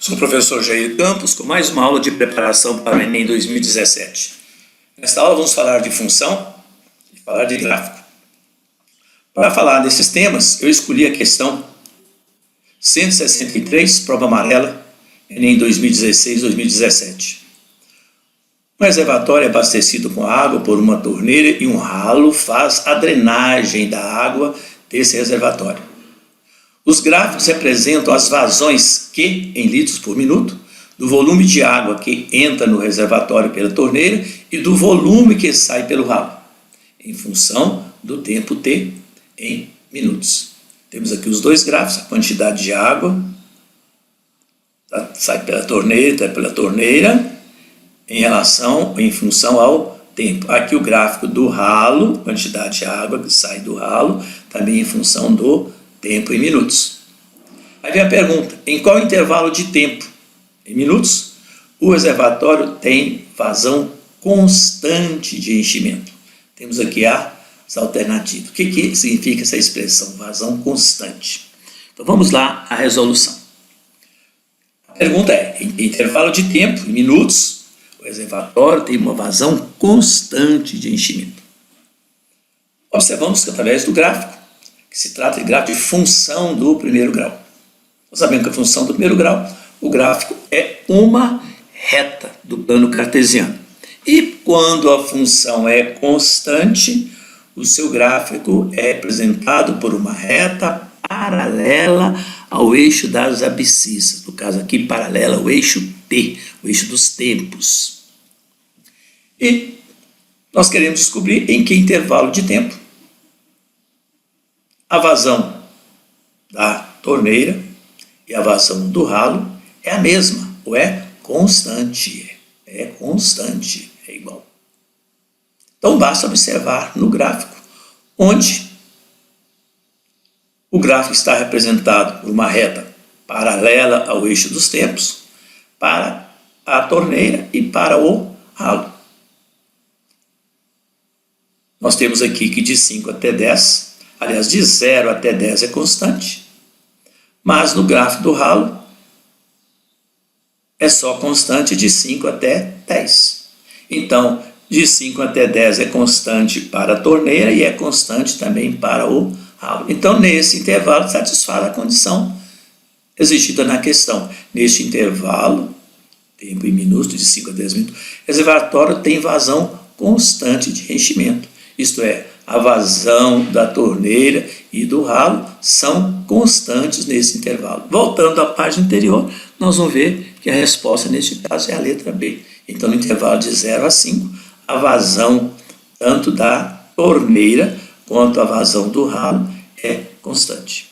Sou o professor Jair Campos com mais uma aula de preparação para o Enem 2017. Nesta aula vamos falar de função e falar de gráfico. Para falar desses temas, eu escolhi a questão 163, prova amarela, Enem 2016-2017. Um reservatório é abastecido com água por uma torneira e um ralo faz a drenagem da água desse reservatório. Os gráficos representam as vazões Q em litros por minuto, do volume de água que entra no reservatório pela torneira e do volume que sai pelo ralo, em função do tempo T em minutos. Temos aqui os dois gráficos, a quantidade de água sai pela torneira, em função ao tempo. Aqui o gráfico do ralo, quantidade de água que sai do ralo, também em função do tempo em minutos. Aí vem a pergunta, em qual intervalo de tempo, em minutos, o reservatório tem vazão constante de enchimento? Temos aqui as alternativas. O que significa essa expressão, vazão constante? Então vamos lá à resolução. A pergunta é, em intervalo de tempo, em minutos, o reservatório tem uma vazão constante de enchimento. Observamos que através do gráfico, que se trata de gráfico de função do primeiro grau. Nós sabemos que a função do primeiro grau, o gráfico é uma reta do plano cartesiano. E quando a função é constante, o seu gráfico é representado por uma reta paralela ao eixo das abscissas. No caso aqui, paralela ao eixo T, o eixo dos tempos. E nós queremos descobrir em que intervalo de tempo a vazão da torneira e a vazão do ralo é a mesma, ou é constante. É constante, é igual. Então basta observar no gráfico, onde o gráfico está representado por uma reta paralela ao eixo dos tempos, para a torneira e para o ralo. Nós temos aqui que de 5 até 10, aliás, de 0 até 10 é constante, mas no gráfico do ralo é só constante de 5 até 10. Então, de 5 até 10 é constante para a torneira e é constante também para o ralo. Então, nesse intervalo, satisfaz a condição exigida na questão. Neste intervalo, tempo em minutos, de 5 a 10 minutos, o reservatório tem vazão constante de enchimento. Isto é, a vazão da torneira e do ralo são constantes nesse intervalo. Voltando à página anterior, nós vamos ver que a resposta neste caso é a letra B. Então, no intervalo de 0 a 5, a vazão tanto da torneira quanto a vazão do ralo é constante.